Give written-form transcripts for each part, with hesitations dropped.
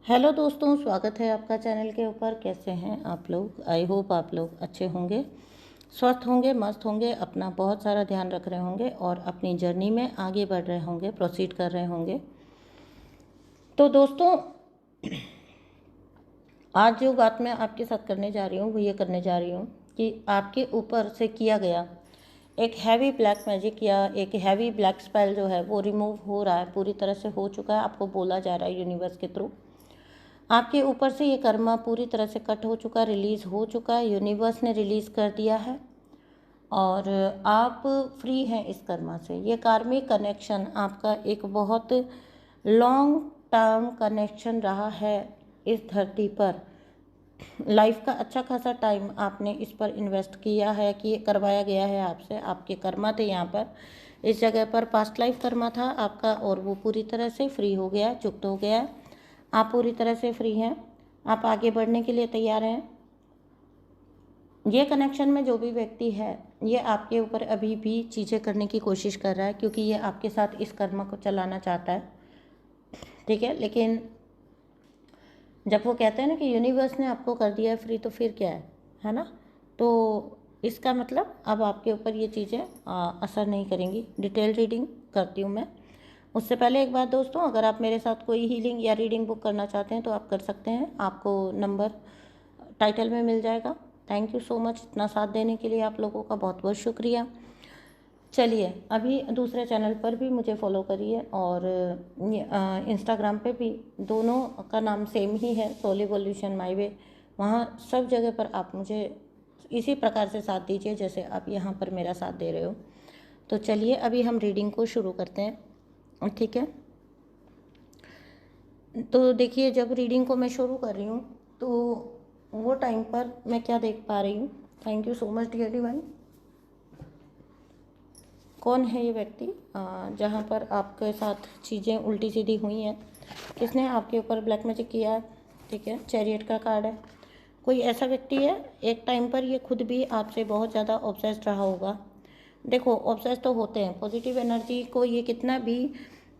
Hello दोस्तों, स्वागत है आपका चैनल के ऊपर। कैसे हैं आप लोग? आई होप आप लोग अच्छे होंगे, स्वस्थ होंगे, मस्त होंगे, अपना बहुत सारा ध्यान रख रहे होंगे और अपनी जर्नी में आगे बढ़ रहे होंगे, प्रोसीड कर रहे होंगे। तो दोस्तों, आज जो बात मैं आपके साथ करने जा रही हूँ वो ये करने जा रही हूँ कि आपके ऊपर से किया गया एक हैवी ब्लैक मैजिक या एक हैवी ब्लैक स्पेल जो है वो रिमूव हो रहा है, पूरी तरह से हो चुका है। आपको बोला जा रहा है यूनिवर्स के थ्रू, आपके ऊपर से ये कर्मा पूरी तरह से कट हो चुका, रिलीज़ हो चुका है, यूनिवर्स ने रिलीज़ कर दिया है और आप फ्री हैं इस कर्मा से। ये कार्मिक कनेक्शन आपका एक बहुत लॉन्ग टर्म कनेक्शन रहा है इस धरती पर। लाइफ का अच्छा खासा टाइम आपने इस पर इन्वेस्ट किया है, कि करवाया गया है आपसे। आपके कर्मा थे यहाँ पर, इस जगह पर पास्ट लाइफ कर्मा था आपका और वो पूरी तरह से फ्री हो गया, चुक्त हो गया है। आप पूरी तरह से फ्री हैं, आप आगे बढ़ने के लिए तैयार हैं। ये कनेक्शन में जो भी व्यक्ति है ये आपके ऊपर अभी भी चीज़ें करने की कोशिश कर रहा है, क्योंकि ये आपके साथ इस कर्म को चलाना चाहता है, ठीक है। लेकिन जब वो कहते हैं ना कि यूनिवर्स ने आपको कर दिया है फ्री, तो फिर क्या है ना। तो इसका मतलब अब आपके ऊपर ये चीज़ें असर नहीं करेंगी। डिटेल रीडिंग करती हूँ मैं। उससे पहले एक बात दोस्तों, अगर आप मेरे साथ कोई हीलिंग या रीडिंग बुक करना चाहते हैं तो आप कर सकते हैं। आपको नंबर टाइटल में मिल जाएगा। थैंक यू सो मच इतना साथ देने के लिए, आप लोगों का बहुत बहुत शुक्रिया। चलिए, अभी दूसरे चैनल पर भी मुझे फॉलो करिए और इंस्टाग्राम पे भी, दोनों का नाम सेम ही है, सोल इवोल्यूशन माय वे। वहाँ सब जगह पर आप मुझे इसी प्रकार से साथ दीजिए जैसे आप यहाँ पर मेरा साथ दे रहे हो। तो चलिए अभी हम रीडिंग को शुरू करते हैं, ठीक है। तो देखिए, जब रीडिंग को मैं शुरू कर रही हूँ तो वो टाइम पर मैं क्या देख पा रही हूँ। Thank you so much dear divine. कौन है ये व्यक्ति जहाँ पर आपके साथ चीज़ें उल्टी सीधी हुई हैं? किसने आपके ऊपर ब्लैक मैजिक किया है? ठीक है, चैरियट का कार्ड है। कोई ऐसा व्यक्ति है, एक टाइम पर ये खुद भी आपसे बहुत ज़्यादा ऑब्सेस्ड रहा होगा। देखो, ऑब्सेस्ड तो होते हैं, पॉजिटिव एनर्जी को ये कितना भी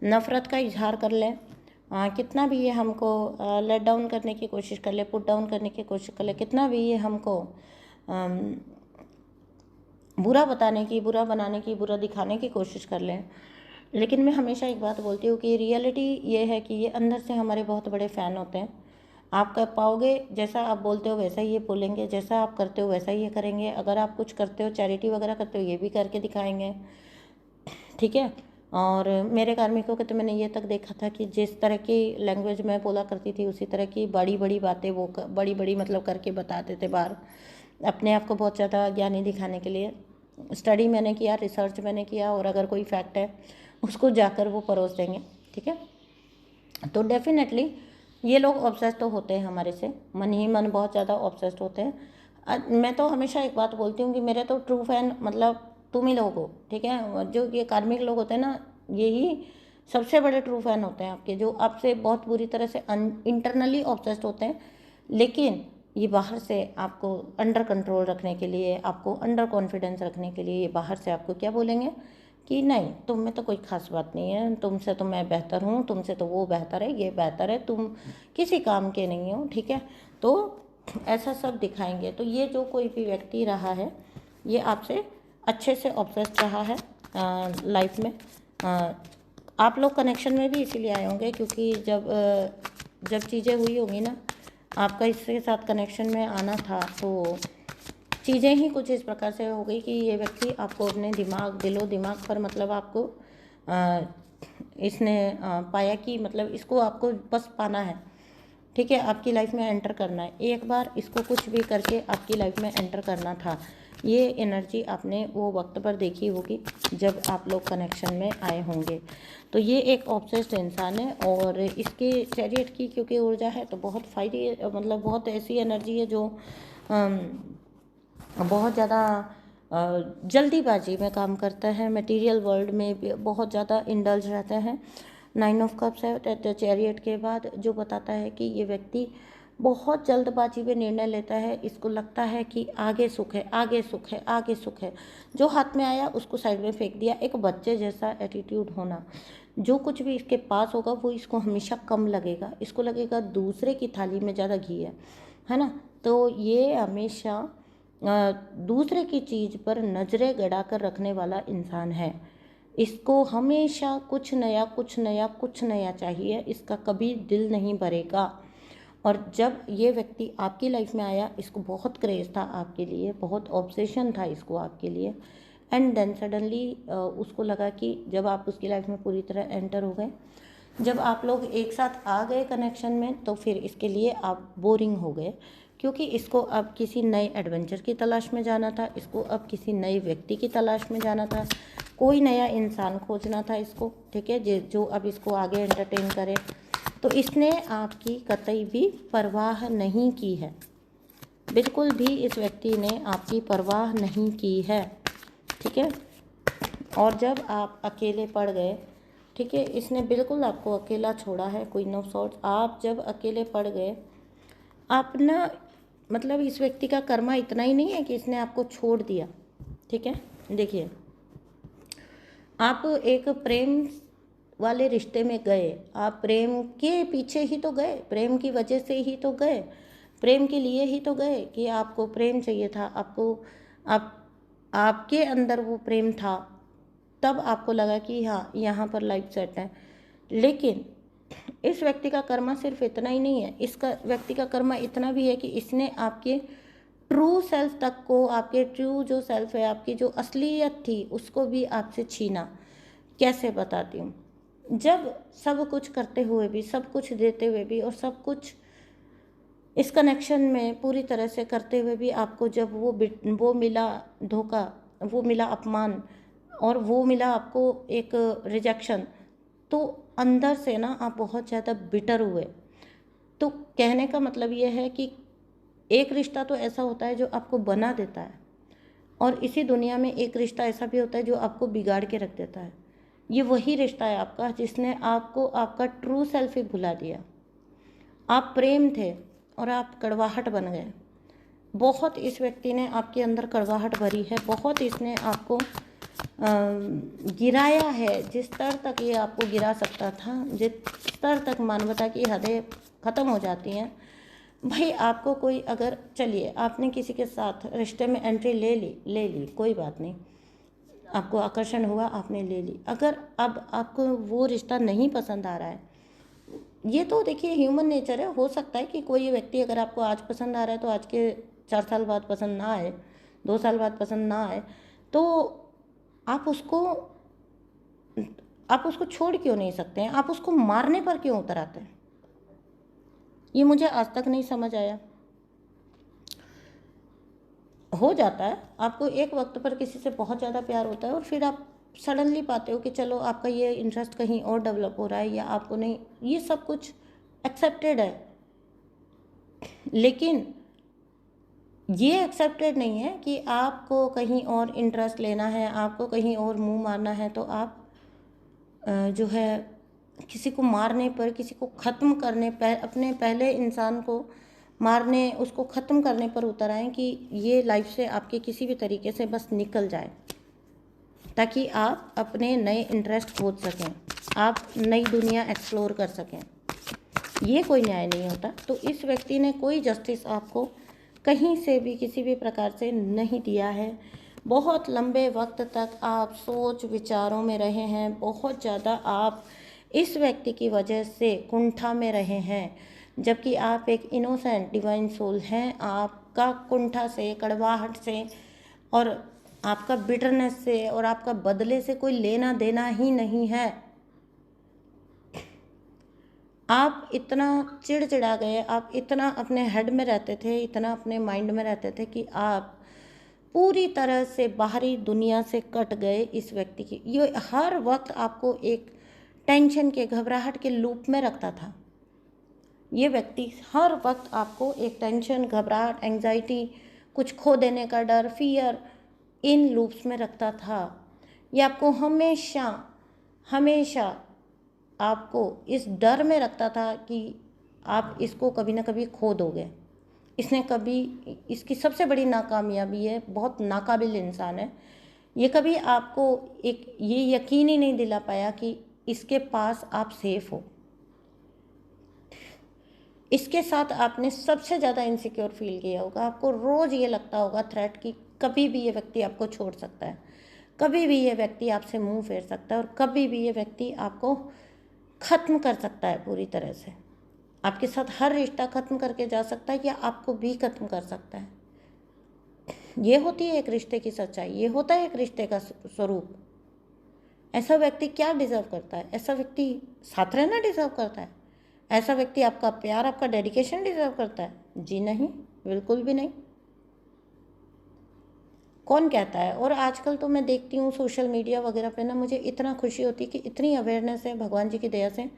नफ़रत का इजहार कर लें, कितना भी ये हमको लेट डाउन करने की कोशिश कर ले, पुट डाउन करने की कोशिश कर ले, कितना भी ये हमको बुरा बताने की, बुरा बनाने की, बुरा दिखाने की कोशिश कर लें, लेकिन मैं हमेशा एक बात बोलती हूँ कि रियलिटी ये है कि ये अंदर से हमारे बहुत बड़े फ़ैन होते हैं। आप कर पाओगे, जैसा आप बोलते हो वैसा ही ये बोलेंगे, जैसा आप करते हो वैसा ही ये करेंगे। अगर आप कुछ करते हो, चैरिटी वगैरह करते हो, ये भी करके दिखाएंगे, ठीक है। और मेरे कार्मिकों के तो मैंने ये तक देखा था कि जिस तरह की लैंग्वेज मैं बोला करती थी उसी तरह की बड़ी बड़ी बातें वो बड़ी बड़ी मतलब करके बताते थे बाहर, अपने आप को बहुत ज़्यादा ज्ञानी दिखाने के लिए। स्टडी मैंने किया, रिसर्च मैंने किया, और अगर कोई फैक्ट है उसको जाकर वो परोस देंगे, ठीक है। तो डेफिनेटली ये लोग ऑब्सेस्ड तो होते हैं हमारे से, मन ही मन बहुत ज़्यादा ऑब्सेस्ड होते हैं। मैं तो हमेशा एक बात बोलती हूँ कि मेरे तो ट्रू फैन मतलब तुम ही लोग हो, ठीक है। जो ये कार्मिक लोग होते हैं ना, यही सबसे बड़े ट्रू फैन होते हैं आपके, जो आपसे बहुत बुरी तरह से इंटरनली ऑब्सेस्ड होते हैं, लेकिन ये बाहर से आपको अंडर कंट्रोल रखने के लिए, आपको अंडर कॉन्फिडेंस रखने के लिए, ये बाहर से आपको क्या बोलेंगे कि नहीं, तुम में तो कोई ख़ास बात नहीं है, तुमसे तो मैं बेहतर हूँ, तुमसे तो वो बेहतर है, ये बेहतर है, तुम किसी काम के नहीं हो, ठीक है। तो ऐसा सब दिखाएंगे। तो ये जो कोई भी व्यक्ति रहा है ये आपसे अच्छे से ऑब्सेस्ड रहा है लाइफ में। आप लोग कनेक्शन में भी इसीलिए आए होंगे क्योंकि जब चीज़ें हुई होंगी ना, आपका इसके साथ कनेक्शन में आना था, तो चीज़ें ही कुछ इस प्रकार से हो गई कि ये व्यक्ति आपको अपने दिलो दिमाग पर मतलब आपको इसने पाया कि मतलब इसको आपको बस पाना है, ठीक है, आपकी लाइफ में एंटर करना है। एक बार इसको कुछ भी करके आपकी लाइफ में एंटर करना था। ये एनर्जी आपने वो वक्त पर देखी होगी जब आप लोग कनेक्शन में आए होंगे। तो ये एक ऑब्सेस्ड इंसान है और इसके चैरियट की क्योंकि ऊर्जा है तो बहुत फायदे, मतलब बहुत ऐसी एनर्जी है जो बहुत ज़्यादा जल्दीबाजी में काम करता है, मटेरियल वर्ल्ड में भी बहुत ज़्यादा इंडल्ज रहता है। 9 ऑफ कप्स है चैरियट के बाद, जो बताता है कि ये व्यक्ति बहुत जल्दबाजी में निर्णय लेता है। इसको लगता है कि आगे सुख है, आगे सुख है, आगे सुख है, जो हाथ में आया उसको साइड में फेंक दिया, एक बच्चे जैसा एटीट्यूड होना। जो कुछ भी इसके पास होगा वो इसको हमेशा कम लगेगा, इसको लगेगा दूसरे की थाली में ज़्यादा घी है ना। तो ये हमेशा दूसरे की चीज़ पर नज़रें गड़ा कर रखने वाला इंसान है। इसको हमेशा कुछ नया कुछ नया कुछ नया चाहिए, इसका कभी दिल नहीं भरेगा। और जब ये व्यक्ति आपकी लाइफ में आया, इसको बहुत क्रेज़ था आपके लिए, बहुत ऑब्सेशन था इसको आपके लिए, एंड देन सडनली उसको लगा कि जब आप उसकी लाइफ में पूरी तरह एंटर हो गए, जब आप लोग एक साथ आ गए कनेक्शन में, तो फिर इसके लिए आप बोरिंग हो गए, क्योंकि इसको अब किसी नए एडवेंचर की तलाश में जाना था, इसको अब किसी नए व्यक्ति की तलाश में जाना था, कोई नया इंसान खोजना था इसको, ठीक है, जो अब इसको आगे एंटरटेन करे। तो इसने आपकी कतई भी परवाह नहीं की है, बिल्कुल भी इस व्यक्ति ने आपकी परवाह नहीं की है, ठीक है। और जब आप अकेले पड़ गए, ठीक है, इसने बिल्कुल आपको अकेला छोड़ा है, क्वीन ऑफ सॉर्ड्स। आप जब अकेले पड़ गए, आप ना, मतलब इस व्यक्ति का कर्मा इतना ही नहीं है कि इसने आपको छोड़ दिया, ठीक है। देखिए, आप एक प्रेम वाले रिश्ते में गए, आप प्रेम के पीछे ही तो गए, प्रेम की वजह से ही तो गए, प्रेम के लिए ही तो गए कि आपको प्रेम चाहिए था, आपके अंदर वो प्रेम था, तब आपको लगा कि हाँ यहाँ पर लाइफ सेट है। लेकिन इस व्यक्ति का कर्मा सिर्फ इतना ही नहीं है, इसका व्यक्ति का कर्मा इतना भी है कि इसने आपके ट्रू सेल्फ तक को, आपके ट्रू जो सेल्फ है, आपकी जो असलियत थी, उसको भी आपसे छीना। कैसे बताती हूँ। जब सब कुछ करते हुए भी, सब कुछ देते हुए भी, और सब कुछ इस कनेक्शन में पूरी तरह से करते हुए भी, आपको जब वो मिला धोखा, वो मिला अपमान, और वो मिला आपको एक रिजेक्शन, तो अंदर से ना आप बहुत ज़्यादा बिटर हुए। तो कहने का मतलब ये है कि एक रिश्ता तो ऐसा होता है जो आपको बना देता है, और इसी दुनिया में एक रिश्ता ऐसा भी होता है जो आपको बिगाड़ के रख देता है। ये वही रिश्ता है आपका जिसने आपको आपका ट्रू सेल्फ ही भुला दिया। आप प्रेम थे और आप कड़वाहट बन गए। बहुत इस व्यक्ति ने आपके अंदर कड़वाहट भरी है, बहुत इसने आपको गिराया है। जिस स्तर तक ये आपको गिरा सकता था, जिस स्तर तक मानवता की हदें ख़त्म हो जाती हैं। भाई, आपको कोई अगर, चलिए आपने किसी के साथ रिश्ते में एंट्री ले ली, कोई बात नहीं, आपको आकर्षण हुआ, आपने ले ली। अगर अब आपको वो रिश्ता नहीं पसंद आ रहा है, ये तो देखिए ह्यूमन नेचर है, हो सकता है कि कोई व्यक्ति अगर आपको आज पसंद आ रहा है तो आज के 4 साल बाद पसंद ना आए, 2 साल बाद पसंद ना आए, तो आप उसको छोड़ क्यों नहीं सकते हैं? आप उसको मारने पर क्यों उतर आते हैं? ये मुझे आज तक नहीं समझ आया। हो जाता है, आपको एक वक्त पर किसी से बहुत ज़्यादा प्यार होता है, और फिर आप सडनली पाते हो कि चलो आपका ये इंटरेस्ट कहीं और डेवलप हो रहा है, या आपको नहीं, ये सब कुछ एक्सेप्टेड है। लेकिन ये एक्सेप्टेड नहीं है कि आपको कहीं और इंटरेस्ट लेना है, आपको कहीं और मुंह मारना है, तो आप जो है किसी को मारने पर, किसी को ख़त्म करने पर, अपने पहले इंसान को मारने, उसको ख़त्म करने पर उतर आएँ कि ये लाइफ से आपके किसी भी तरीके से बस निकल जाए, ताकि आप अपने नए इंटरेस्ट खोज सकें, आप नई दुनिया एक्सप्लोर कर सकें। ये कोई न्याय नहीं होता। तो इस व्यक्ति ने कोई जस्टिस आपको कहीं से भी, किसी भी प्रकार से नहीं दिया है। बहुत लंबे वक्त तक आप सोच विचारों में रहे हैं, बहुत ज़्यादा आप इस व्यक्ति की वजह से कुंठा में रहे हैं, जबकि आप एक इनोसेंट डिवाइन सोल हैं। आपका कुंठा से, कड़वाहट से, और आपका बिटरनेस से, और आपका बदले से कोई लेना देना ही नहीं है। आप इतना चिड़चिड़ा गए, आप इतना अपने हेड में रहते थे, इतना अपने माइंड में रहते थे कि आप पूरी तरह से बाहरी दुनिया से कट गए। इस व्यक्ति की ये हर वक्त आपको एक टेंशन के, घबराहट के लूप में रखता था। ये व्यक्ति हर वक्त आपको एक टेंशन, घबराहट, एंजाइटी, कुछ खो देने का डर, फियर, इन लूप्स में रखता था। ये आपको हमेशा हमेशा आपको इस डर में रखता था कि आप इसको कभी ना कभी खो दोगे। इसने कभी, इसकी सबसे बड़ी नाकामयाबी है, बहुत नाकाबिल इंसान है। ये कभी आपको एक ये यकीन ही नहीं दिला पाया कि इसके पास आप सेफ हो। इसके साथ आपने सबसे ज़्यादा इनसिक्योर फील किया होगा। आपको रोज़ ये लगता होगा थ्रेट कि कभी भी ये व्यक्ति आपको छोड़ सकता है, कभी भी ये व्यक्ति आपसे मुंह फेर सकता है, और कभी भी ये व्यक्ति आपको ख़त्म कर सकता है पूरी तरह से। आपके साथ हर रिश्ता ख़त्म करके जा सकता है या आपको भी ख़त्म कर सकता है। ये होती है एक रिश्ते की सच्चाई, ये होता है एक रिश्ते का स्वरूप। ऐसा व्यक्ति क्या डिज़र्व करता है? ऐसा व्यक्ति साथ रहना डिज़र्व करता है? ऐसा व्यक्ति आपका प्यार, आपका डेडिकेशन डिज़र्व करता है? जी नहीं, बिल्कुल भी नहीं। कौन कहता है? और आजकल तो मैं देखती हूँ सोशल मीडिया वगैरह पे ना, मुझे इतना खुशी होती है कि इतनी अवेयरनेस है भगवान जी की दया से,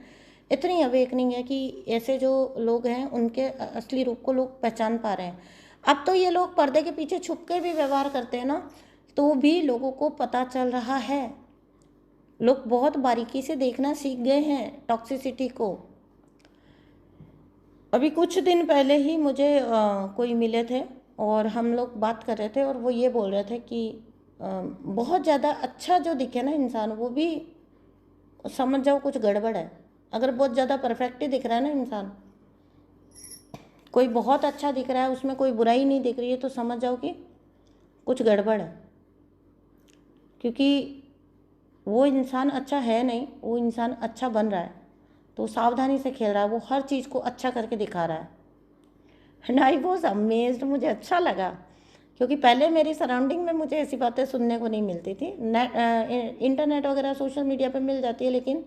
इतनी अवेकनिंग है कि ऐसे जो लोग हैं उनके असली रूप को लोग पहचान पा रहे हैं। अब तो ये लोग पर्दे के पीछे छुप के भी व्यवहार करते हैं ना, तो भी लोगों को पता चल रहा है। लोग बहुत बारीकी से देखना सीख गए हैं टॉक्सिसिटी को। अभी कुछ दिन पहले ही मुझे कोई मिले थे और हम लोग बात कर रहे थे, और वो ये बोल रहे थे कि बहुत ज़्यादा अच्छा जो दिखे ना इंसान, वो भी समझ जाओ कुछ गड़बड़ है। अगर बहुत ज़्यादा परफेक्ट ही दिख रहा है ना इंसान, कोई बहुत अच्छा दिख रहा है, उसमें कोई बुराई नहीं दिख रही है, तो समझ जाओ कि कुछ गड़बड़ है। क्योंकि वो इंसान अच्छा है नहीं, वो इंसान अच्छा बन रहा है, तो सावधानी से खेल रहा है, वो हर चीज़ को अच्छा करके दिखा रहा है। एंड आई वॉज अमेज्ड, मुझे अच्छा लगा, क्योंकि पहले मेरी सराउंडिंग में मुझे ऐसी बातें सुनने को नहीं मिलती थी। इंटरनेट वगैरह सोशल मीडिया पे मिल जाती है, लेकिन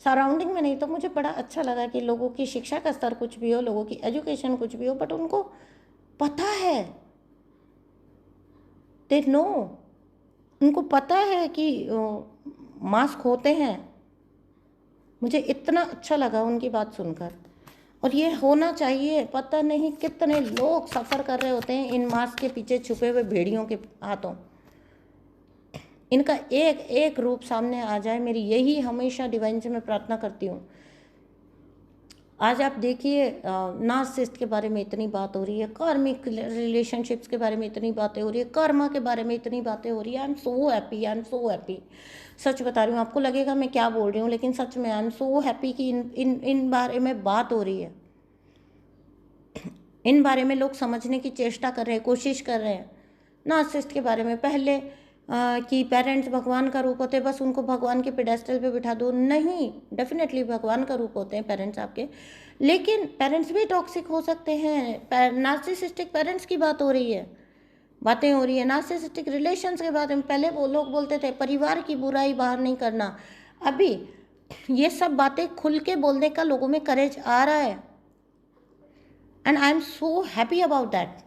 सराउंडिंग में नहीं। तो मुझे बड़ा अच्छा लगा कि लोगों की शिक्षा का स्तर कुछ भी हो, लोगों की एजुकेशन कुछ भी हो, बट उनको पता है, दे नो, उनको पता है कि मास्क होते हैं। मुझे इतना अच्छा लगा उनकी बात सुनकर, और ये होना चाहिए। पता नहीं कितने लोग सफ़र कर रहे होते हैं इन मास्क के पीछे छुपे हुए भेड़ियों के हाथों। इनका एक एक रूप सामने आ जाए, मेरी यही हमेशा डिवाइन से मैं प्रार्थना करती हूँ। आज आप देखिए, नार्सिसिस्ट के बारे में इतनी बात हो रही है, कार्मिक रिलेशनशिप्स के बारे में इतनी बातें हो रही है, कर्मा के बारे में इतनी बातें हो रही है। I am so happy, I am so happy. सच बता रही हूँ, आपको लगेगा मैं क्या बोल रही हूँ, लेकिन सच में आई एम सो हैप्पी कि इन बारे में बात हो रही है। इन बारे में लोग समझने की चेष्टा कर रहे हैं, कोशिश कर रहे हैं। नार्सिसिस्ट के बारे में पहले कि पेरेंट्स भगवान का रूप होते हैं, बस उनको भगवान के पेडेस्टल पे बिठा दो। नहीं, डेफिनेटली भगवान का रूप होते हैं पेरेंट्स आपके, लेकिन पेरेंट्स भी टॉक्सिक हो सकते हैं। नार्सिसिस्टिक पेरेंट्स की बात हो रही है, बातें हो रही है नार्सिसिस्टिक रिलेशंस के बारे में। पहले वो लोग बोलते थे परिवार की बुराई बाहर नहीं करना, अभी ये सब बातें खुल के बोलने का लोगों में करेज आ रहा है, and I am so happy about that.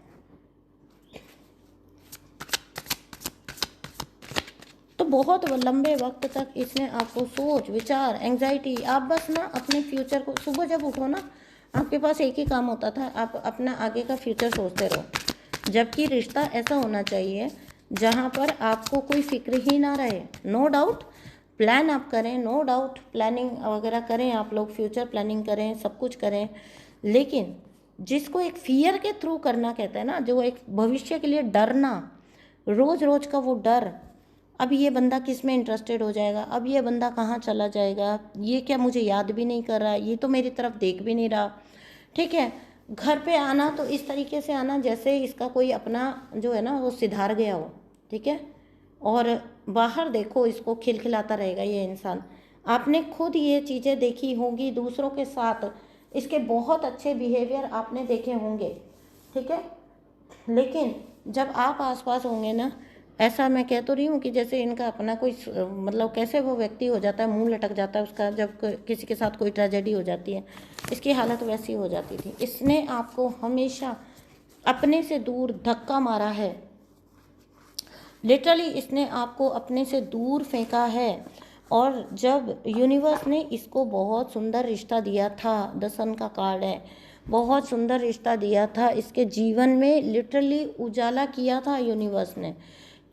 तो बहुत लंबे वक्त तक इसने आपको सोच, विचार, एंग्जाइटी, आप बस ना अपने फ्यूचर को, सुबह जब उठो ना आपके पास एक ही काम होता था, आप अपना आगे का फ्यूचर सोचते रहो। जबकि रिश्ता ऐसा होना चाहिए जहाँ पर आपको कोई फिक्र ही ना रहे। नो डाउट प्लान आप करें, नो डाउट प्लानिंग वगैरह करें, आप लोग फ्यूचर प्लानिंग करें, सब कुछ करें, लेकिन जिसको एक फियर के थ्रू करना कहते हैं ना, जो एक भविष्य के लिए डरना, रोज रोज का वो डर, अब ये बंदा किस में इंटरेस्टेड हो जाएगा, अब ये बंदा कहाँ चला जाएगा, ये क्या मुझे याद भी नहीं कर रहा, ये तो मेरी तरफ देख भी नहीं रहा। ठीक है, घर पे आना तो इस तरीके से आना जैसे इसका कोई अपना जो है ना वो सिधार गया हो। ठीक है, और बाहर देखो इसको खिलखिलाता रहेगा ये इंसान। आपने खुद ये चीज़ें देखी होंगी दूसरों के साथ, इसके बहुत अच्छे बिहेवियर आपने देखे होंगे। ठीक है, लेकिन जब आप आसपास होंगे ना, ऐसा मैं कह तो रही हूँ कि जैसे इनका अपना कोई मतलब कैसे वो व्यक्ति हो जाता है, मुंह लटक जाता है उसका, जब किसी के साथ कोई ट्रेजेडी हो जाती है, इसकी हालत वैसी हो जाती थी। इसने आपको हमेशा अपने से दूर धक्का मारा है, लिटरली इसने आपको अपने से दूर फेंका है। और जब यूनिवर्स ने इसको बहुत सुंदर रिश्ता दिया था, द सन का कार्ड है, बहुत सुंदर रिश्ता दिया था, इसके जीवन में लिटरली उजाला किया था यूनिवर्स ने।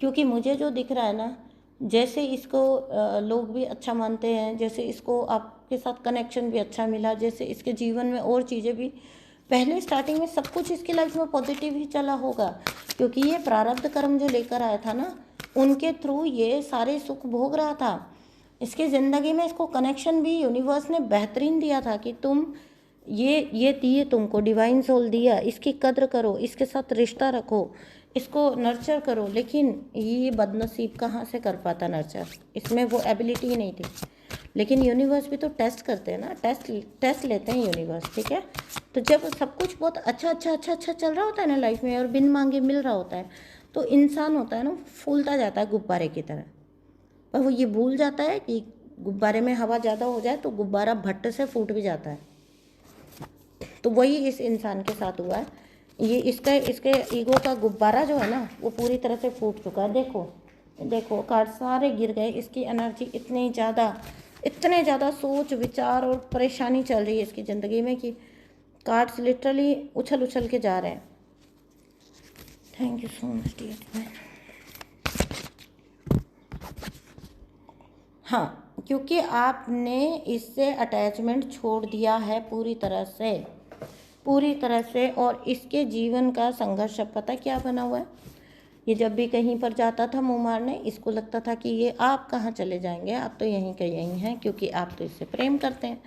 क्योंकि मुझे जो दिख रहा है ना, जैसे इसको लोग भी अच्छा मानते हैं, जैसे इसको आपके साथ कनेक्शन भी अच्छा मिला, जैसे इसके जीवन में और चीज़ें भी, पहले स्टार्टिंग में सब कुछ इसकी लाइफ में पॉजिटिव ही चला होगा, क्योंकि ये प्रारब्ध कर्म जो लेकर आया था ना, उनके थ्रू ये सारे सुख भोग रहा था। इसकी ज़िंदगी में इसको कनेक्शन भी यूनिवर्स ने बेहतरीन दिया था कि तुम ये दिए, तुमको डिवाइन सोल दिया, इसकी कद्र करो, इसके साथ रिश्ता रखो, इसको नर्चर करो। लेकिन ये बदनसीब कहाँ से कर पाता नर्चर, इसमें वो एबिलिटी ही नहीं थी। लेकिन यूनिवर्स भी तो टेस्ट करते हैं ना, टेस्ट लेते हैं यूनिवर्स, ठीक है। तो जब सब कुछ बहुत अच्छा अच्छा अच्छा अच्छा चल रहा होता है ना लाइफ में, और बिन मांगे मिल रहा होता है, तो इंसान होता है ना, फूलता जाता है गुब्बारे की तरह। पर वो ये भूल जाता है कि गुब्बारे में हवा ज़्यादा हो जाए तो गुब्बारा भट्ट से फूट भी जाता है। तो वही इस इंसान के साथ हुआ है। ये इसके ईगो का गुब्बारा जो है ना, वो पूरी तरह से फूट चुका है। देखो देखो, कार्ड सारे गिर गए। इसकी एनर्जी इतने ज़्यादा सोच विचार और परेशानी चल रही है इसकी ज़िंदगी में कि कार्ड्स लिटरली उछल उछल के जा रहे हैं। Thank you so much dear. हाँ, क्योंकि आपने इससे अटैचमेंट छोड़ दिया है पूरी तरह से। और इसके जीवन का संघर्ष अब पता क्या बना हुआ है। ये जब भी कहीं पर जाता था मुँह मारने, इसको लगता था कि ये आप कहाँ चले जाएंगे, आप तो यहीं के यहीं हैं, क्योंकि आप तो इससे प्रेम करते हैं।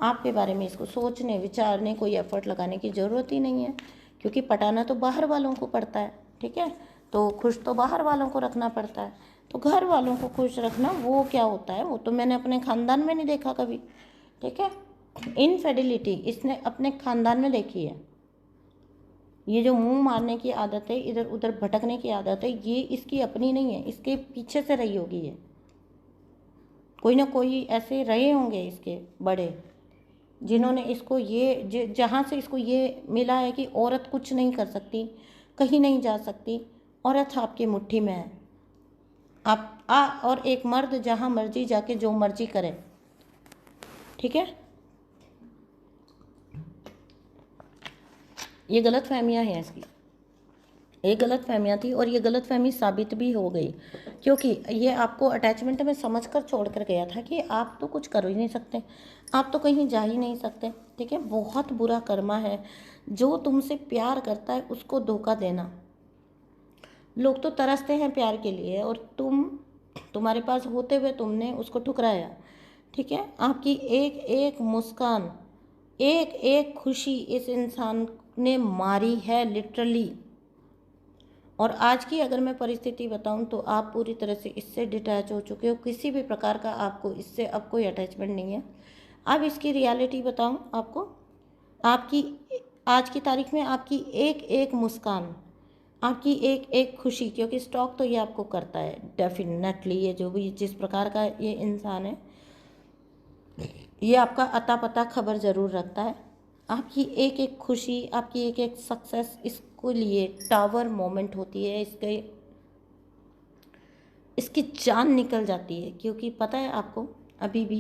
आपके बारे में इसको सोचने विचारने कोई एफर्ट लगाने की ज़रूरत ही नहीं है, क्योंकि पटाना तो बाहर वालों को पड़ता है, ठीक है। तो खुश तो बाहर वालों को रखना पड़ता है। तो घर वालों को खुश रखना वो क्या होता है, वो तो मैंने अपने ख़ानदान में नहीं देखा कभी, ठीक है। इनफेडिलिटी इसने अपने ख़ानदान में देखी है। ये जो मुंह मारने की आदत है, इधर उधर भटकने की आदत है, ये इसकी अपनी नहीं है, इसके पीछे से रही होगी। ये कोई ना कोई ऐसे रहे होंगे इसके बड़े, जिन्होंने इसको ये जहाँ से इसको ये मिला है कि औरत कुछ नहीं कर सकती, कहीं नहीं जा सकती, औरत आपकी मुट्ठी में है। आप और एक मर्द जहाँ मर्जी जाके जो मर्जी करे, ठीक है। ये गलत फहमियाँ हैं इसकी, ये गलत फहमियाँ थी, और ये गलत फहमी साबित भी हो गई, क्योंकि ये आपको अटैचमेंट में समझ कर छोड़ कर गया था कि आप तो कुछ कर ही नहीं सकते, आप तो कहीं जा ही नहीं सकते, ठीक है। बहुत बुरा कर्मा है जो तुमसे प्यार करता है उसको धोखा देना। लोग तो तरसते हैं प्यार के लिए, और तुम्हारे पास होते हुए तुमने उसको ठुकराया, ठीक है। आपकी एक एक मुस्कान, एक एक खुशी इस इंसान ने मारी है लिटरली। और आज की अगर मैं परिस्थिति बताऊं तो आप पूरी तरह से इससे डिटैच हो चुके हो, किसी भी प्रकार का आपको इससे अब कोई अटैचमेंट नहीं है। अब इसकी रियलिटी बताऊं आपको, आपकी आज की तारीख में आपकी एक एक मुस्कान, आपकी एक एक खुशी, क्योंकि स्टॉक तो ये आपको करता है डेफिनेटली। ये जो भी जिस प्रकार का ये इंसान है, ये आपका अता पता खबर ज़रूर रखता है। आपकी एक एक खुशी, आपकी एक एक सक्सेस इसको लिए टावर मोमेंट होती है, इसकी जान निकल जाती है। क्योंकि पता है आपको, अभी भी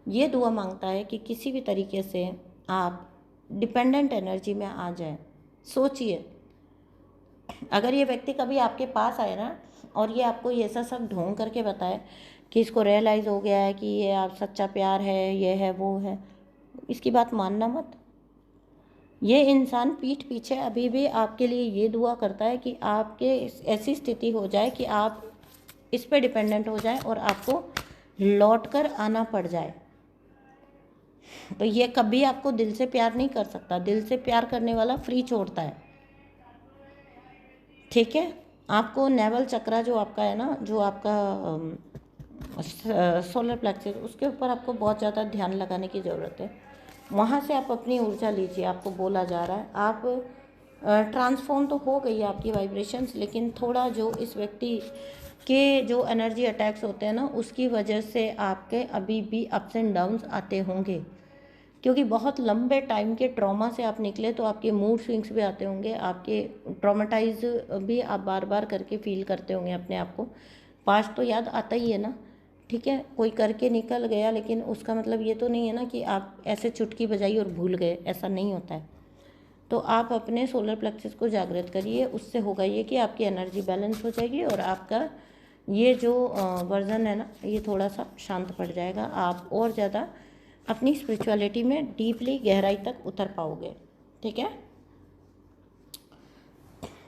ये दुआ मांगता है कि किसी भी तरीके से आप डिपेंडेंट एनर्जी में आ जाए। सोचिए, अगर ये व्यक्ति कभी आपके पास आए ना, और ये आपको ये सब ढोंग करके बताए कि इसको रियलाइज़ हो गया है कि ये आप सच्चा प्यार है, ये है वो है, इसकी बात मानना मत। ये इंसान पीठ पीछे अभी भी आपके लिए ये दुआ करता है कि आपके ऐसी स्थिति हो जाए कि आप इस पे डिपेंडेंट हो जाए और आपको लौट कर आना पड़ जाए। तो ये कभी आपको दिल से प्यार नहीं कर सकता। दिल से प्यार करने वाला फ्री छोड़ता है, ठीक है। आपको नेवल चक्रा जो आपका है ना, जो आपका सोलर प्लेक्सस, उसके ऊपर आपको बहुत ज़्यादा ध्यान लगाने की ज़रूरत है। वहाँ से आप अपनी ऊर्जा लीजिए, आपको बोला जा रहा है। आप ट्रांसफॉर्म तो हो गई है आपकी वाइब्रेशंस, लेकिन थोड़ा जो इस व्यक्ति के जो एनर्जी अटैक्स होते हैं ना, उसकी वजह से आपके अभी भी अप्स एंड डाउन्स आते होंगे, क्योंकि बहुत लंबे टाइम के ट्रॉमा से आप निकले, तो आपके मूड स्विंग्स भी आते होंगे, आपके ट्रॉमेटाइज भी आप बार बार करके फील करते होंगे अपने आप को। पास्ट तो याद आता ही है ना, ठीक है। कोई करके निकल गया, लेकिन उसका मतलब ये तो नहीं है ना कि आप ऐसे चुटकी बजाई और भूल गए, ऐसा नहीं होता है। तो आप अपने सोलर प्लेक्सस को जागृत करिए, उससे होगा ये कि आपकी एनर्जी बैलेंस हो जाएगी, और आपका ये जो वर्जन है ना, ये थोड़ा सा शांत पड़ जाएगा। आप और ज़्यादा अपनी स्पिरिचुअलिटी में डीपली गहराई तक उतर पाओगे, ठीक है।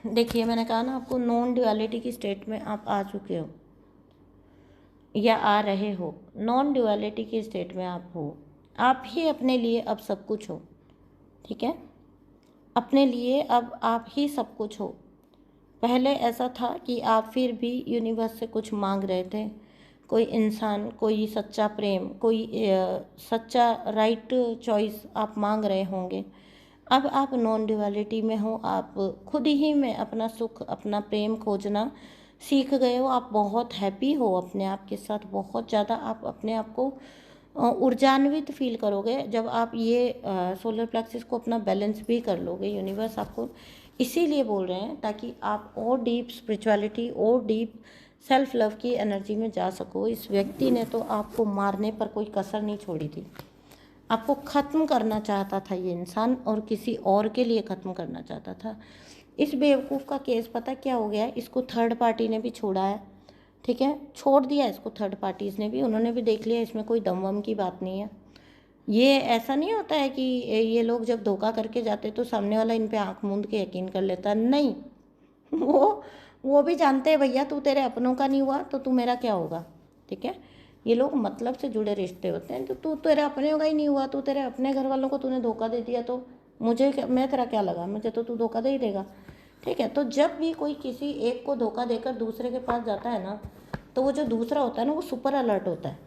देखिए, मैंने कहा ना आपको, नॉन ड्युअलिटी की स्टेट में आप आ चुके हो। या आ रहे हो, नॉन ड्युअलिटी की स्टेट में आप हो। आप ही अपने लिए अब सब कुछ हो, ठीक है। अपने लिए अब आप ही सब कुछ हो। पहले ऐसा था कि आप फिर भी यूनिवर्स से कुछ मांग रहे थे, कोई इंसान, कोई सच्चा प्रेम, कोई सच्चा राइट चॉइस आप मांग रहे होंगे। अब आप नॉन ड्युअलिटी में हो, आप खुद ही में अपना सुख, अपना प्रेम खोजना सीख गए हो। आप बहुत हैप्पी हो अपने आप के साथ, बहुत ज़्यादा आप अपने आप को ऊर्जान्वित फील करोगे जब आप ये सोलर प्लेक्सिस को अपना बैलेंस भी कर लोगे। यूनिवर्स आपको इसीलिए बोल रहे हैं ताकि आप और डीप स्पिरिचुअलिटी और डीप सेल्फ लव की एनर्जी में जा सको। इस व्यक्ति ने तो आपको मारने पर कोई कसर नहीं छोड़ी थी। आपको ख़त्म करना चाहता था ये इंसान, और किसी और के लिए ख़त्म करना चाहता था। इस बेवकूफ़ का केस पता क्या हो गया है, इसको थर्ड पार्टी ने भी छोड़ा है, ठीक है, छोड़ दिया इसको थर्ड पार्टीज़ ने भी। उन्होंने भी देख लिया इसमें कोई दम वम की बात नहीं है। ये ऐसा नहीं होता है कि ये लोग जब धोखा करके जाते तो सामने वाला इन पे आंख मूंद के यकीन कर लेता, नहीं। वो भी जानते हैं भैया तू तेरे अपनों का नहीं हुआ तो तू मेरा क्या होगा, ठीक है। ये लोग मतलब से जुड़े रिश्ते होते हैं। तो तू तेरे अपने का ही नहीं हुआ, तू तेरे अपने घर वालों को तूने धोखा दे दिया तो मैं तेरा क्या लगा, मुझे तो तू धोखा दे ही देगा, ठीक है। तो जब भी कोई किसी एक को धोखा देकर दूसरे के पास जाता है ना, तो वो जो दूसरा होता है ना, वो सुपर अलर्ट होता है,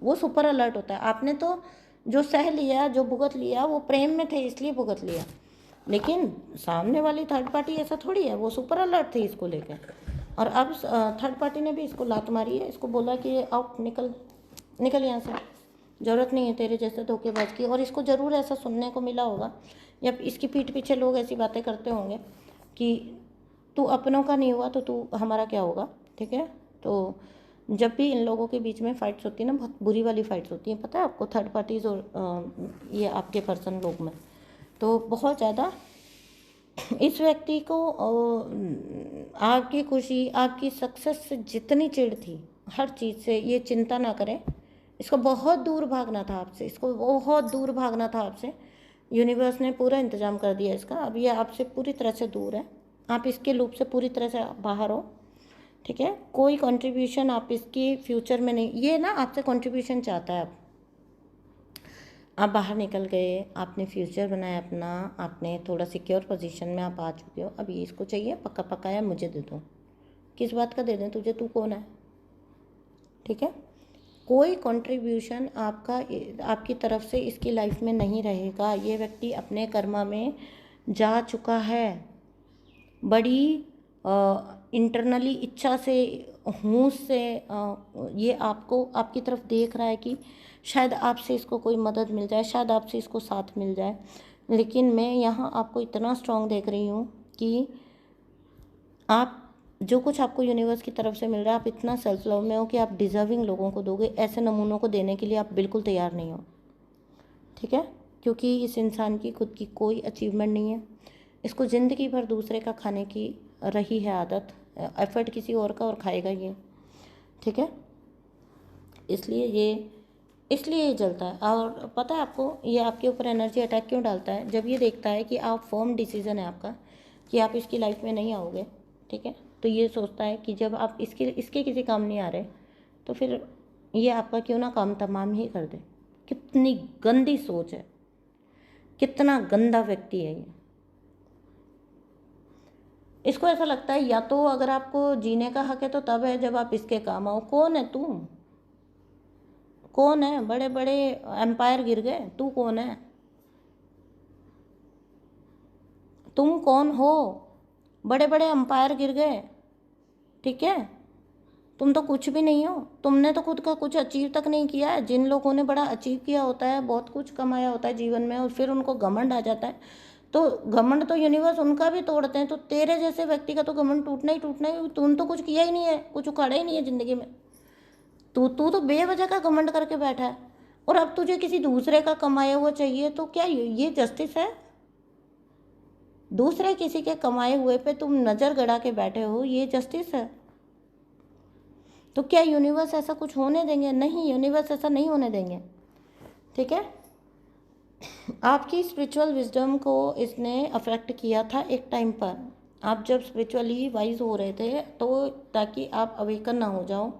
वो सुपर अलर्ट होता है। आपने तो जो सह लिया, जो भुगत लिया, वो प्रेम में थे इसलिए भुगत लिया, लेकिन सामने वाली थर्ड पार्टी ऐसा थोड़ी है, वो सुपर अलर्ट थी इसको लेकर। और अब थर्ड पार्टी ने भी इसको लात मारी है, इसको बोला कि आउट, निकल निकल यहाँ से, ज़रूरत नहीं है तेरे जैसे धोखेबाज की। और इसको ज़रूर ऐसा सुनने को मिला होगा, या इसकी पीठ पीछे लोग ऐसी बातें करते होंगे कि तू अपनों का नहीं हुआ तो तू हमारा क्या होगा, ठीक है। तो जब भी इन लोगों के बीच में फ़ाइट्स होती है ना, बहुत बुरी वाली फ़ाइट्स होती हैं, पता है आपको, थर्ड पार्टीज़ और ये आपके पर्सन लोग में, तो बहुत ज़्यादा इस व्यक्ति को आपकी खुशी, आपकी सक्सेस से जितनी चिढ़ थी, हर चीज़ से, ये चिंता ना करें। इसको बहुत दूर भागना था आपसे, इसको बहुत दूर भागना था आपसे। यूनिवर्स ने पूरा इंतज़ाम कर दिया इसका, अब ये आपसे पूरी तरह से दूर है। आप इसके लूप से पूरी तरह से बाहर हो, ठीक है। कोई कंट्रीब्यूशन आप इसकी फ्यूचर में नहीं, ये ना आपसे कंट्रीब्यूशन चाहता है। अब आप बाहर निकल गए, आपने फ्यूचर बनाया अपना, आपने थोड़ा सिक्योर पोजीशन में आप आ चुके हो। अब ये इसको चाहिए पक्का पकाया मुझे दे दो। किस बात का दे दें तुझे, तू कौन है, ठीक है। कोई कंट्रीब्यूशन आपका आपकी तरफ से इसकी लाइफ में नहीं रहेगा। ये व्यक्ति अपने कर्मा में जा चुका है, बड़ी इंटरनली इच्छा से, होश से ये आपको, आपकी तरफ देख रहा है कि शायद आपसे इसको कोई मदद मिल जाए, शायद आपसे इसको साथ मिल जाए। लेकिन मैं यहाँ आपको इतना स्ट्रांग देख रही हूँ कि आप जो कुछ आपको यूनिवर्स की तरफ से मिल रहा है, आप इतना सेल्फ लव में हो कि आप डिज़र्विंग लोगों को दोगे। ऐसे नमूनों को देने के लिए आप बिल्कुल तैयार नहीं हो, ठीक है। क्योंकि इस इंसान की खुद की कोई अचीवमेंट नहीं है, इसको ज़िंदगी भर दूसरे का खाने की रही है आदत, एफर्ट किसी और का और खाएगा ये, ठीक है। इसलिए ये जलता है। और पता है आपको ये आपके ऊपर एनर्जी अटैक क्यों डालता है, जब ये देखता है कि आप फर्म डिसीजन है आपका कि आप इसकी लाइफ में नहीं आओगे, ठीक है। तो ये सोचता है कि जब आप इसके किसी काम नहीं आ रहे तो फिर ये आपका क्यों ना काम तमाम ही कर दे। कितनी गंदी सोच है, कितना गंदा व्यक्ति है ये। इसको ऐसा लगता है या तो अगर आपको जीने का हक है तो तब है जब आप इसके काम आओ। कौन है तू, कौन है, बड़े बड़े एम्पायर गिर गए, तू कौन है, तुम कौन हो, बड़े बड़े एम्पायर गिर गए, ठीक है। तुम तो कुछ भी नहीं हो, तुमने तो खुद का कुछ अचीव तक नहीं किया है। जिन लोगों ने बड़ा अचीव किया होता है, बहुत कुछ कमाया होता है जीवन में, और फिर उनको घमंड आ जाता है, तो घमंड तो यूनिवर्स उनका भी तोड़ते हैं। तो तेरे जैसे व्यक्ति का तो घमंड टूटना ही, तुमने तो कुछ किया ही नहीं है, कुछ उखाड़ा ही नहीं है ज़िंदगी में। तू तो बेवजह का घमंड करके बैठा है, और अब तुझे किसी दूसरे का कमाया हुआ चाहिए। तो क्या ये जस्टिस है? दूसरे किसी के कमाए हुए पे तुम नज़र गड़ा के बैठे हो, ये जस्टिस है? तो क्या यूनिवर्स ऐसा कुछ होने देंगे? नहीं, यूनिवर्स ऐसा नहीं होने देंगे, ठीक है। आपकी स्पिरिचुअल विजडम को इसने अफेक्ट किया था एक टाइम पर, आप जब स्पिरिचुअली वाइज हो रहे थे, तो ताकि आप अवेकन ना हो जाओ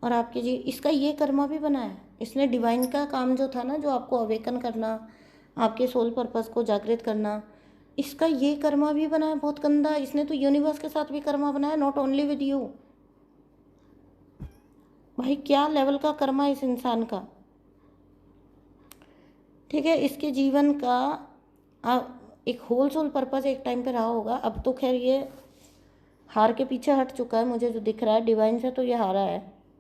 और आपके जी इसका ये कर्मा भी बना है। इसने डिवाइन का काम जो था ना, जो आपको अवेकन करना, आपके सोल पर्पस को जागृत करना, इसका ये कर्मा भी बना है बहुत गंदा। इसने तो यूनिवर्स के साथ भी कर्मा बनाया, नॉट ओनली विद यू। भाई क्या लेवल का कर्मा इस इंसान का। ठीक है, इसके जीवन का एक होल सोल पर्पस एक टाइम पे रहा होगा। अब तो खैर ये हार के पीछे हट चुका है, मुझे जो दिख रहा है डिवाइन से तो ये हारा है,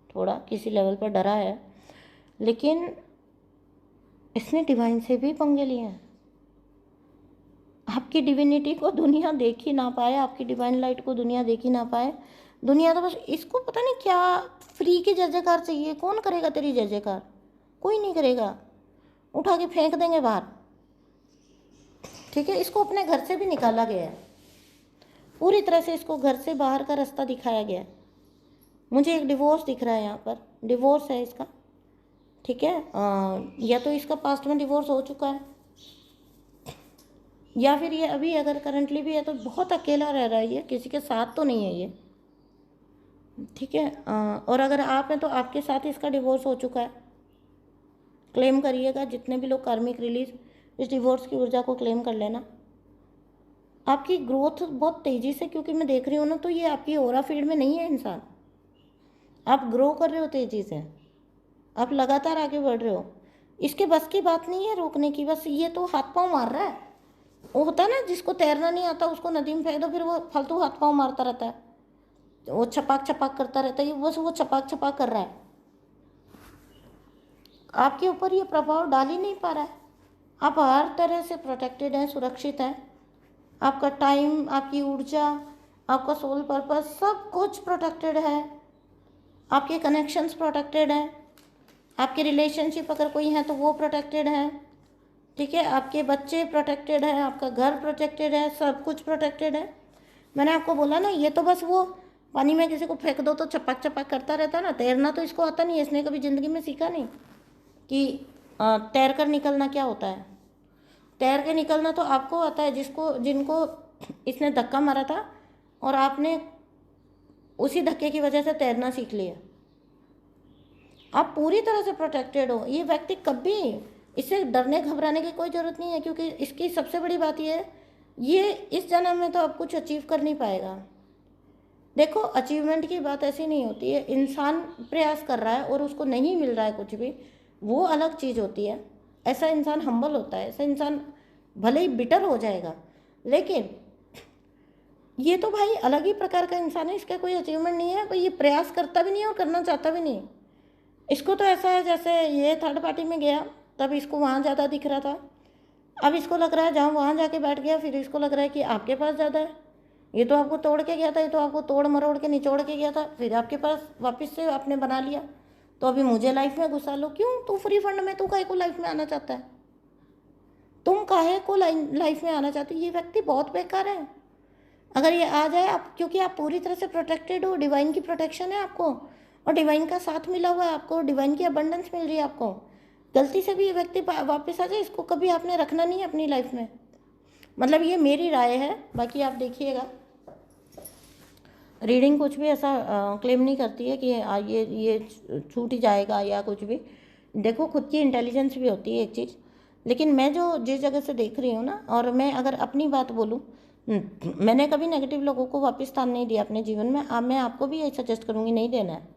थोड़ा किसी लेवल पर डरा है, लेकिन इसने डिवाइन से भी पंगे लिए हैं। आपकी डिविनिटी को दुनिया देख ही ना पाए, आपकी डिवाइन लाइट को दुनिया देख ही ना पाए। दुनिया तो बस इसको पता नहीं क्या फ्री की जय जयकार चाहिए। कौन करेगा तेरी जय जयकार? कोई नहीं करेगा, उठा के फेंक देंगे बाहर। ठीक है, इसको अपने घर से भी निकाला गया है, पूरी तरह से इसको घर से बाहर का रास्ता दिखाया गया है। मुझे एक डिवोर्स दिख रहा है यहाँ पर, डिवोर्स है इसका। ठीक है, या तो इसका पास्ट में डिवोर्स हो चुका है, या फिर ये अभी अगर करंटली भी है तो बहुत अकेला रह रहा है, ये किसी के साथ तो नहीं है ये। ठीक है, और अगर आप हैं तो आपके साथ इसका डिवोर्स हो चुका है। क्लेम करिएगा, जितने भी लोग कार्मिक रिलीज इस डिवोर्स की ऊर्जा को क्लेम कर लेना। आपकी ग्रोथ बहुत तेज़ी से, क्योंकि मैं देख रही हूँ ना, तो ये आपकी ओरा फील्ड में नहीं है इंसान। आप ग्रो कर रहे हो तेज़ी से, आप लगातार आगे बढ़ रहे हो। इसके बस की बात नहीं है रोकने की, बस ये तो हाथ पाँव मार रहा है। वो होता है ना, जिसको तैरना नहीं आता उसको नदी में फेंक दो, फिर वो फालतू हाथ पाँव मारता रहता है, वो छपाक छपाक करता रहता है, बस वो छपाक छपाक कर रहा है। आपके ऊपर ये प्रभाव डाल ही नहीं पा रहा है। आप हर तरह से प्रोटेक्टेड हैं, सुरक्षित हैं। आपका टाइम, आपकी ऊर्जा, आपका सोल पर्पस, सब कुछ प्रोटेक्टेड है। आपके कनेक्शंस प्रोटेक्टेड हैं, आपके रिलेशनशिप अगर कोई है तो वो प्रोटेक्टेड है। ठीक है, आपके बच्चे प्रोटेक्टेड हैं, आपका घर प्रोटेक्टेड है, सब कुछ प्रोटेक्टेड है। मैंने आपको बोला ना, ये तो बस वो पानी में किसी को फेंक दो तो चपाक चपाक करता रहता है ना। तैरना तो इसको आता नहीं है, इसने कभी ज़िंदगी में सीखा नहीं कि तैर कर निकलना क्या होता है। तैर के निकलना तो आपको आता है, जिनको इसने धक्का मारा था और आपने उसी धक्के की वजह से तैरना सीख लिया। आप पूरी तरह से प्रोटेक्टेड हो। ये व्यक्ति कभी, इससे डरने घबराने की कोई ज़रूरत नहीं है, क्योंकि इसकी सबसे बड़ी बात ये है, ये इस जन्म में तो अब कुछ अचीव कर नहीं पाएगा। देखो, अचीवमेंट की बात ऐसी नहीं होती है। इंसान प्रयास कर रहा है और उसको नहीं मिल रहा है कुछ भी, वो अलग चीज़ होती है। ऐसा इंसान हम्बल होता है, ऐसा इंसान भले ही बिटर हो जाएगा, लेकिन ये तो भाई अलग ही प्रकार का इंसान है। इसका कोई अचीवमेंट नहीं है, ये प्रयास करता भी नहीं है और करना चाहता भी नहीं। इसको तो ऐसा है जैसे ये थर्ड पार्टी में गया तब इसको वहाँ ज़्यादा दिख रहा था, अब इसको लग रहा है जहाँ वहाँ जाके बैठ गया फिर इसको लग रहा है कि आपके पास ज़्यादा है। ये तो आपको तोड़ के गया था, ये तो आपको तोड़ मरोड़ के निचोड़ के गया था, फिर आपके पास वापस से आपने बना लिया, तो अभी मुझे लाइफ में घुसा लो। क्यों? तू फ्री फंड में, तू काहे को लाइफ में आना चाहता है? तुम काहे को लाइफ में आना चाहती? ये व्यक्ति बहुत बेकार है। अगर ये आ जाए, आप क्योंकि आप पूरी तरह से प्रोटेक्टेड हो, डिवाइन की प्रोटेक्शन है आपको, और डिवाइन का साथ मिला हुआ है आपको, डिवाइन की अबंडेंस मिल रही है आपको। गलती से भी ये व्यक्ति वापस आ जाए, इसको कभी आपने रखना नहीं है अपनी लाइफ में। मतलब ये मेरी राय है, बाकी आप देखिएगा। रीडिंग कुछ भी ऐसा क्लेम नहीं करती है कि ये छूट ही जाएगा या कुछ भी। देखो, खुद की इंटेलिजेंस भी होती है एक चीज़, लेकिन मैं जो जिस जगह से देख रही हूँ ना, और मैं अगर अपनी बात बोलूँ, मैंने कभी नेगेटिव लोगों को वापस स्थान नहीं दिया अपने जीवन में। मैं आपको भी यही सजेस्ट करूँगी, नहीं देना है।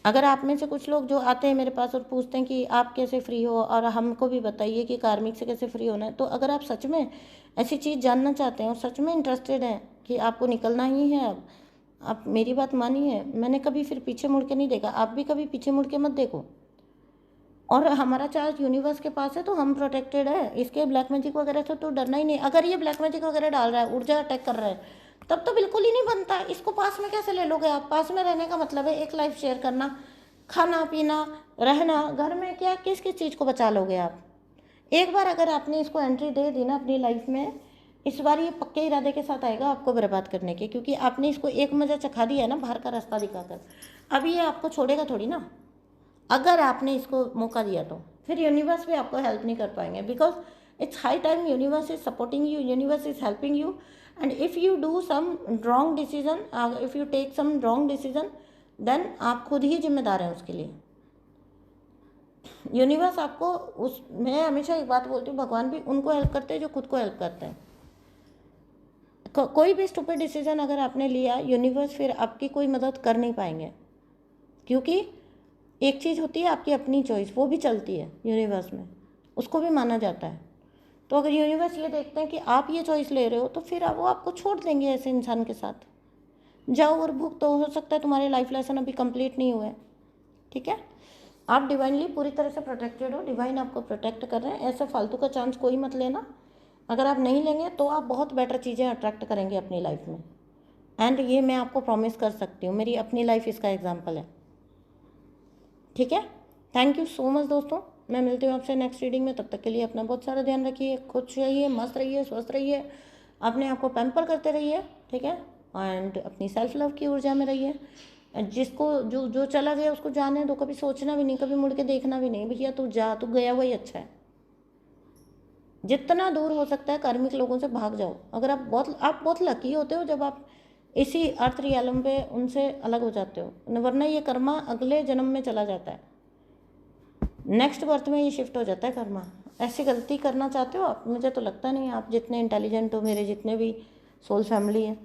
अगर आप में से कुछ लोग जो आते हैं मेरे पास और पूछते हैं कि आप कैसे फ्री हो और हमको भी बताइए कि कार्मिक से कैसे फ्री होना है, तो अगर आप सच में ऐसी चीज़ जानना चाहते हैं और सच में इंटरेस्टेड हैं कि आपको निकलना ही है, अब आप मेरी बात मानिए। मैंने कभी फिर पीछे मुड़ के नहीं देखा, आप भी कभी पीछे मुड़ के मत देखो। और हमारा चार्ज यूनिवर्स के पास है तो हम प्रोटेक्टेड है। इसके ब्लैक मैजिक वगैरह से तो डरना ही नहीं। अगर ये ब्लैक मैजिक वगैरह डाल रहा है, ऊर्जा अटैक कर रहा है, तब तो बिल्कुल ही नहीं बनता। इसको पास में कैसे ले लोगे आप? पास में रहने का मतलब है एक लाइफ शेयर करना, खाना पीना रहना, घर में क्या किस किस चीज़ को बचा लोगे आप? एक बार अगर आपने इसको एंट्री दे दी ना अपनी लाइफ में, इस बार ये पक्के इरादे के साथ आएगा आपको बर्बाद करने के, क्योंकि आपने इसको एक मज़ा चखा दिया है ना बाहर का रास्ता दिखाकर। अब ये आपको छोड़ेगा थोड़ी ना। अगर आपने इसको मौका दिया तो फिर यूनिवर्स भी आपको हेल्प नहीं कर पाएंगे, because It's high time universe is supporting you, universe is helping you. And if you do some wrong decision, if you take some wrong decision, then आप खुद ही जिम्मेदार हैं उसके लिए। यूनिवर्स आपको उस, मैं हमेशा एक बात बोलती हूँ, भगवान भी उनको हेल्प करते हैं जो खुद को हेल्प करते हैं। कोई भी स्टूपिड डिसीजन अगर आपने लिया, यूनिवर्स फिर आपकी कोई मदद कर नहीं पाएंगे, क्योंकि एक चीज़ होती है आपकी अपनी चॉइस, वो भी चलती है यूनिवर्स में, उसको भी माना जाता है। तो अगर यूनिवर्स ये देखते हैं कि आप ये चॉइस ले रहे हो, तो फिर वो आपको छोड़ देंगे ऐसे इंसान के साथ। जाओ और भुगतो, तो हो सकता है तुम्हारे लाइफ लेसन अभी कंप्लीट नहीं हुए। ठीक है, आप डिवाइनली पूरी तरह से प्रोटेक्टेड हो, डिवाइन आपको प्रोटेक्ट कर रहे हैं। ऐसा फालतू का चांस कोई मत लेना। अगर आप नहीं लेंगे तो आप बहुत बेटर चीज़ें अट्रैक्ट करेंगे अपनी लाइफ में। एंड ये मैं आपको प्रॉमिस कर सकती हूँ, मेरी अपनी लाइफ इसका एग्जाम्पल है। ठीक है, थैंक यू सो मच दोस्तों। मैं मिलती हूँ आपसे नेक्स्ट रीडिंग में। तब तक के लिए अपना बहुत सारा ध्यान रखिए, खुश रहिए, मस्त रहिए, स्वस्थ रहिए, अपने आप को पैम्पर करते रहिए। ठीक है, एंड अपनी सेल्फ लव की ऊर्जा में रहिए। जिसको जो जो चला गया उसको जाने दो, कभी सोचना भी नहीं, कभी मुड़ के देखना भी नहीं। भैया तू जा, तू गया वही अच्छा है। जितना दूर हो सकता है कार्मिक लोगों से भाग जाओ। अगर आप बहुत लकी होते हो जब आप इसी अर्थ रियलम पे उनसे अलग हो जाते हो, वरना ये कर्मा अगले जन्म में चला जाता है, नेक्स्ट बर्थ में ये शिफ्ट हो जाता है कर्मा। ऐसी गलती करना चाहते हो आप? मुझे तो लगता नहीं। आप जितने इंटेलिजेंट हो, मेरे जितने भी सोल फैमिली है,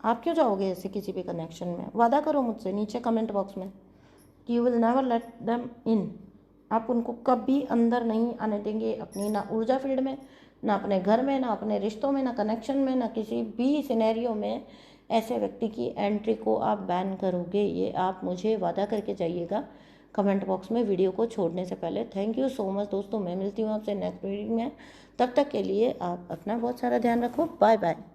आप क्यों जाओगे ऐसे किसी भी कनेक्शन में? वादा करो मुझसे नीचे कमेंट बॉक्स में कि you will never let them in. आप उनको कभी अंदर नहीं आने देंगे, अपनी ना ऊर्जा फील्ड में, ना अपने घर में, ना अपने रिश्तों में, ना कनेक्शन में, ना किसी भी सिनेरियो में ऐसे व्यक्ति की एंट्री को आप बैन करोगे। ये आप मुझे वादा करके जाइएगा कमेंट बॉक्स में वीडियो को छोड़ने से पहले। थैंक यू सो मच दोस्तों। मैं मिलती हूँ आपसे नेक्स्ट वीडियो में। तब तक के लिए आप अपना बहुत सारा ध्यान रखो। Bye bye.